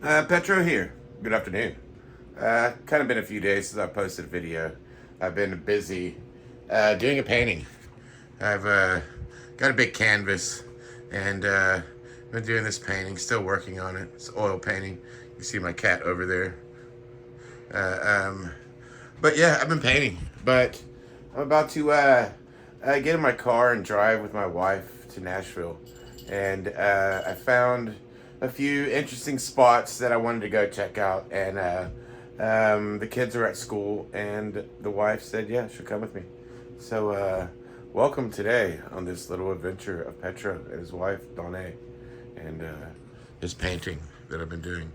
Petro here. Good afternoon. Kind of been a few days since I posted a video. I've been busy doing a painting. I've got a big canvas and been doing this painting, still working on it. It's oil painting. You see my cat over there. Uh, um, but yeah, I've been painting. But I'm about to get in my car and drive with my wife to Nashville. And I found a few interesting spots that I wanted to go check out. And the kids are at school, and the wife said, yeah, she'll come with me. So, welcome today on this little adventure of Petro and his wife, Donna, and his painting that I've been doing.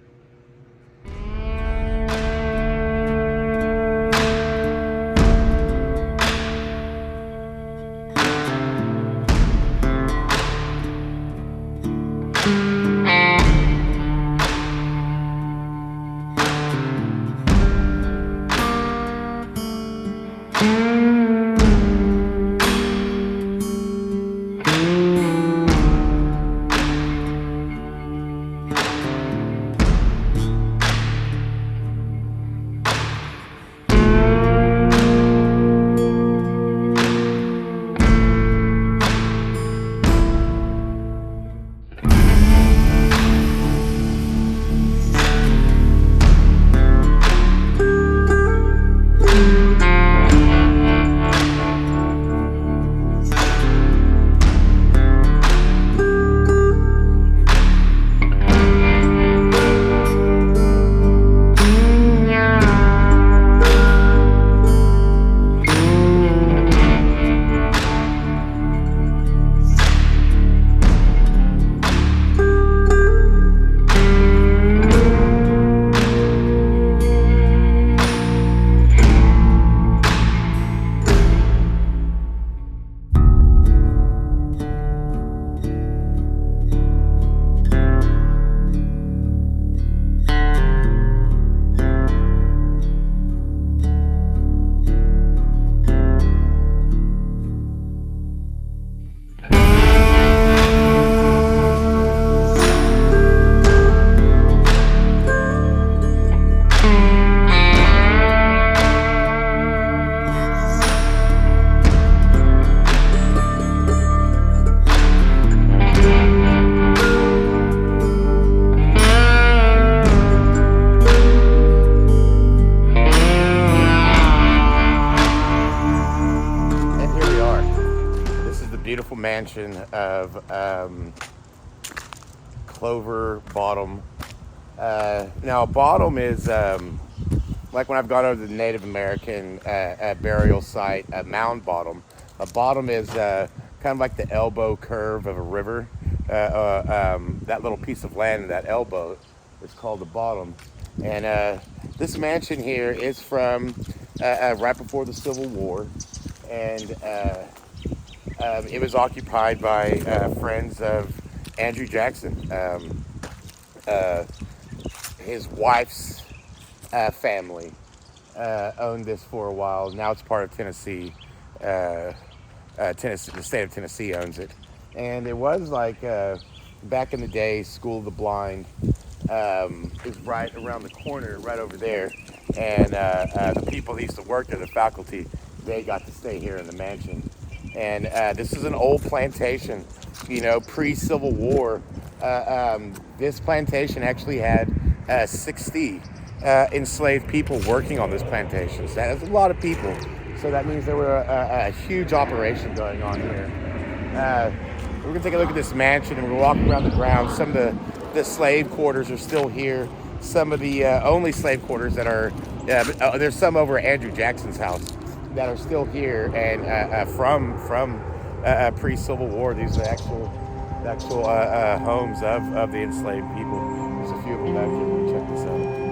Beautiful mansion of Clover Bottom. Now, Bottom is like when I've gone over to the Native American burial site, Mound Bottom. A bottom is kind of like the elbow curve of a river. That little piece of land, that elbow, is called the bottom. And this mansion here is from right before the Civil War. And it was occupied by friends of Andrew Jackson. His wife's family owned this for a while. Now it's part of Tennessee. Tennessee, the state of Tennessee owns it. And it was like back in the day, School of the Blind is right around the corner, right over there. And the people that used to work there, the faculty, they got to stay here in the mansion. And this is an old plantation, pre-Civil War. This plantation actually had 60 enslaved people working on this plantation. So that is a lot of people. So that means there were a huge operation going on here. We're going to take a look at this mansion, and we're walking around the grounds. Some of the slave quarters are still here. Some of the only slave quarters that are, there's some over at Andrew Jackson's house that are still here, and from pre-Civil War. These are actual homes of the enslaved people. There's a few of them back here. Check this out.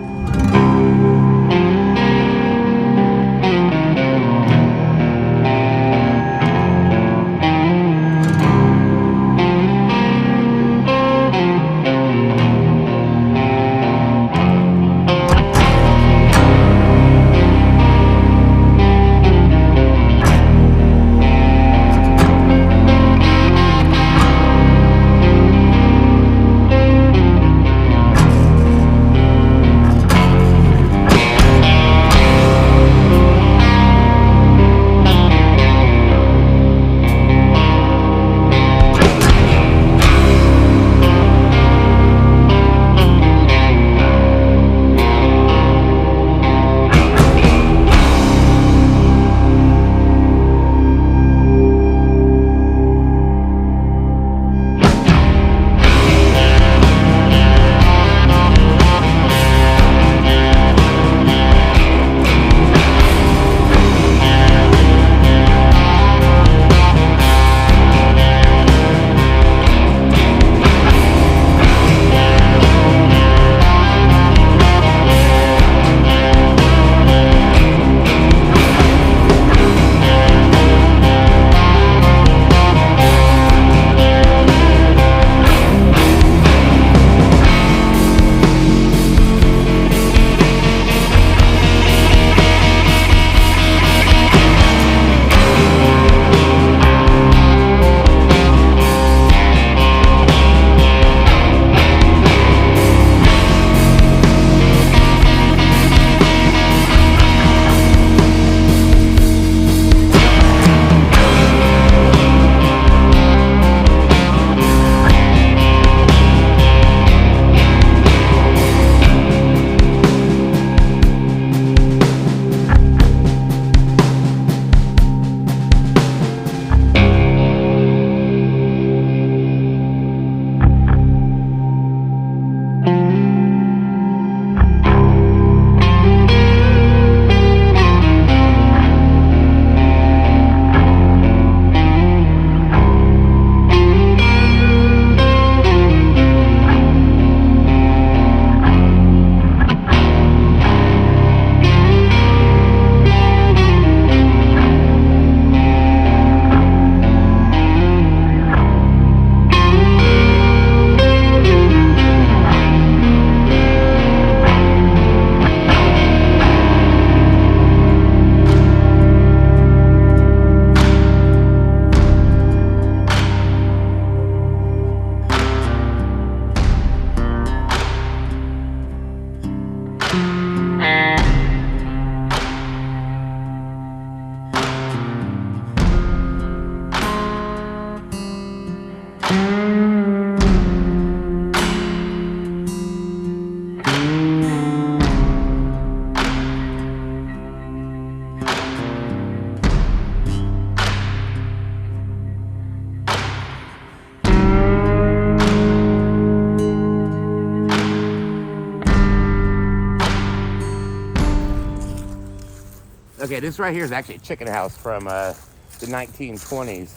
Okay, this right here is actually a chicken house from the 1920s.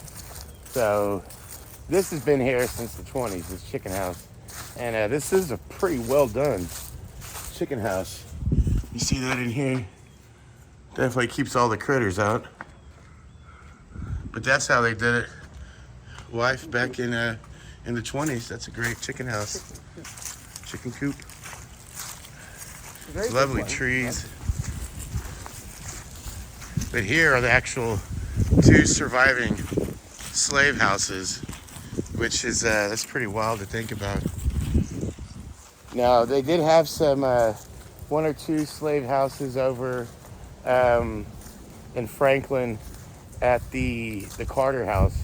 So this has been here since the 20s, this chicken house. And this is a pretty well done chicken house. You see that in here? Definitely keeps all the critters out. But that's how they did it. Wife back in the 20s. That's a great chicken house. Chicken coop. Lovely trees. But here are the actual 2 surviving slave houses, which is that's pretty wild to think about. Now they did have some 1 or 2 slave houses over in Franklin at the Carter House,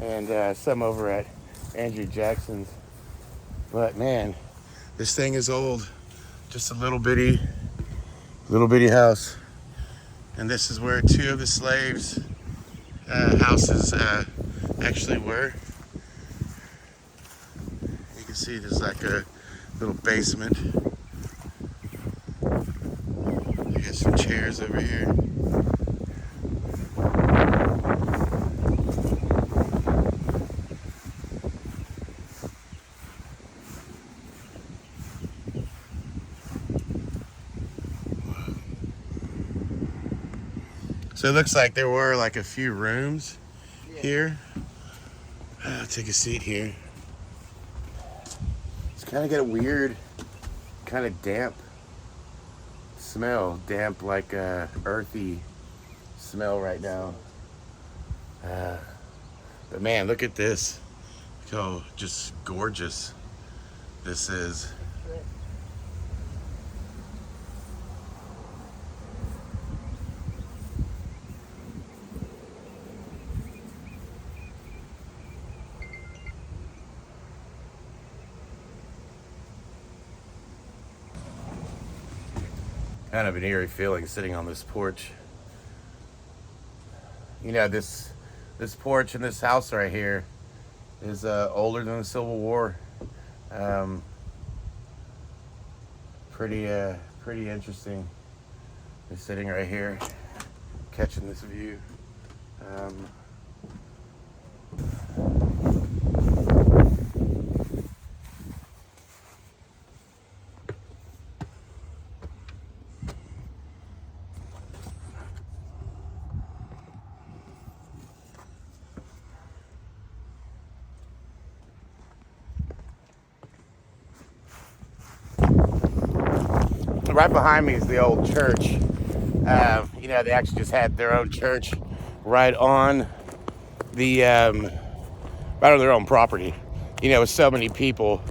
and some over at Andrew Jackson's. But man, this thing is old. Just a little bitty house. And this is where 2 of the slaves' houses actually were. You can see there's like a little basement. You got some chairs over here. So it looks like there were like a few rooms here. I'll take a seat here. It's kind of got a weird, kind of damp smell. Damp, like earthy smell right now. But man, look at this. Look how just gorgeous this is. Kind of an eerie feeling sitting on this porch. You know, this porch and this house right here is older than the Civil War. Pretty interesting. Just sitting right here, catching this view. Right behind me is the old church. You know, they actually just had their own church right on the right on their own property. You know, with so many people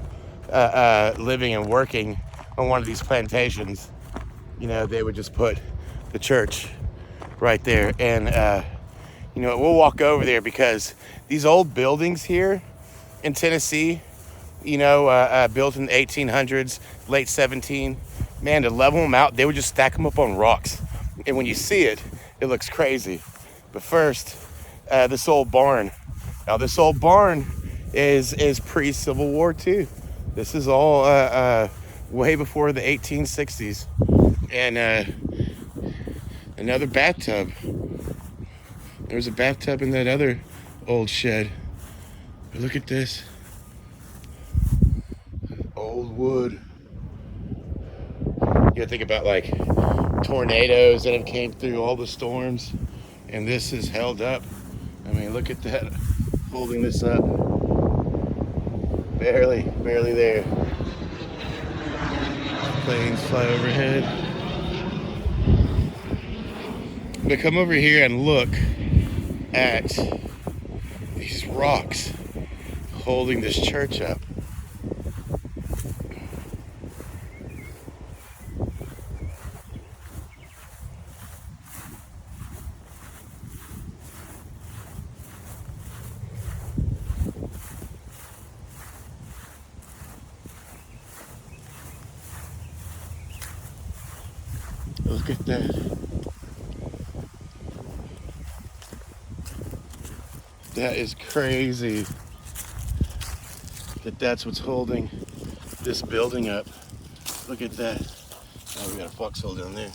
living and working on one of these plantations, you know, they would just put the church right there. And you know, we'll walk over there because these old buildings here in Tennessee, you know, built in the 1800s, late 17. Man, to level them out, they would just stack them up on rocks. And when you see it, it looks crazy. But first, this old barn. Now, this old barn is pre-Civil War too. This is all way before the 1860s. And another bathtub. There's a bathtub in that other old shed. But look at this. Old wood. You gotta think about like tornadoes that have came through all the storms, and this is held up. I mean, look at that, holding this up. Barely there. Planes fly overhead. But come over here and look at these rocks holding this church up. Look at that. That is crazy. That's what's holding this building up. Look at that. Oh, we got a foxhole down there.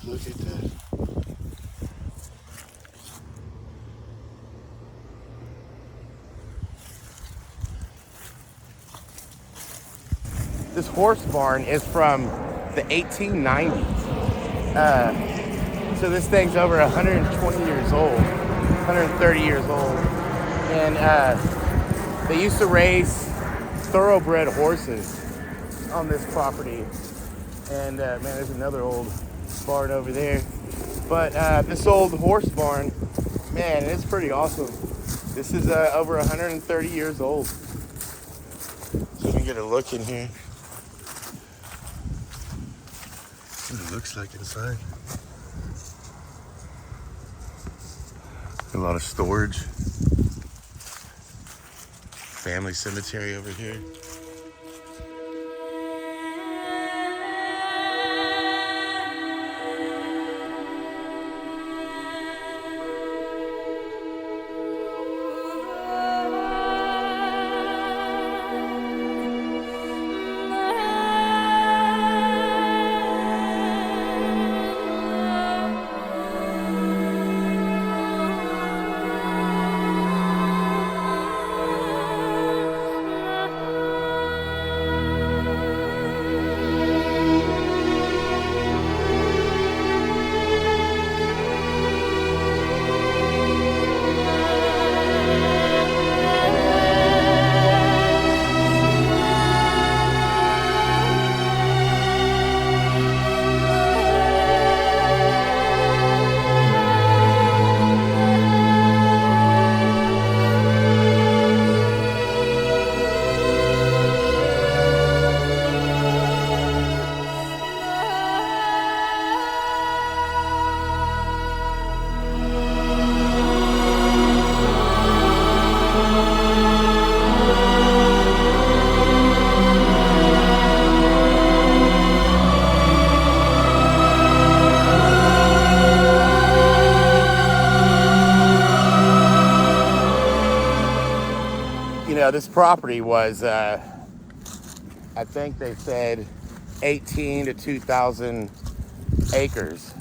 Look at that. This horse barn is from the 1890s. So this thing's over 120 years old, 130 years old. And they used to raise thoroughbred horses on this property. And man, there's another old barn over there. But this old horse barn, man, it's pretty awesome. This is over 130 years old. So you can get a look in here. What it looks like inside. A lot of storage. Family cemetery over here. You know, this property was, I think they said 18 to 2,000 acres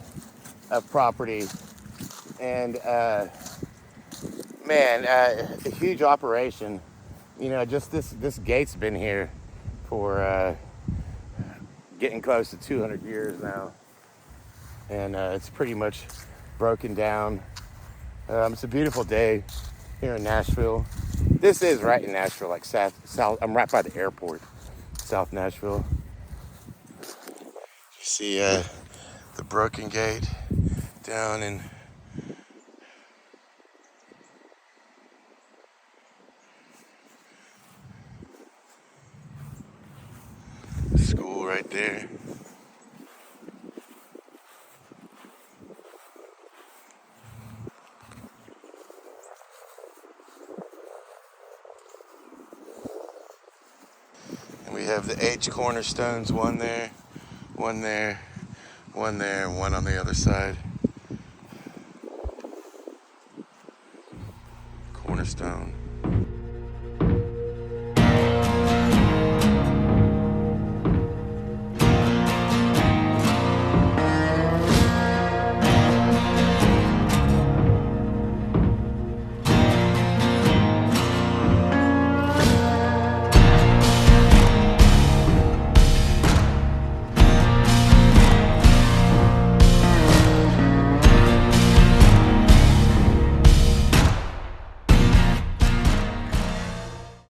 of property. And man, a huge operation. You know, just this gate's been here for getting close to 200 years now. And it's pretty much broken down. It's a beautiful day here in Nashville. This is right in Nashville, like south. I'm right by the airport, South Nashville. You see the broken gate down in school right there. And we have the H cornerstones, one there, one there, one there, and one on the other side. Cornerstone.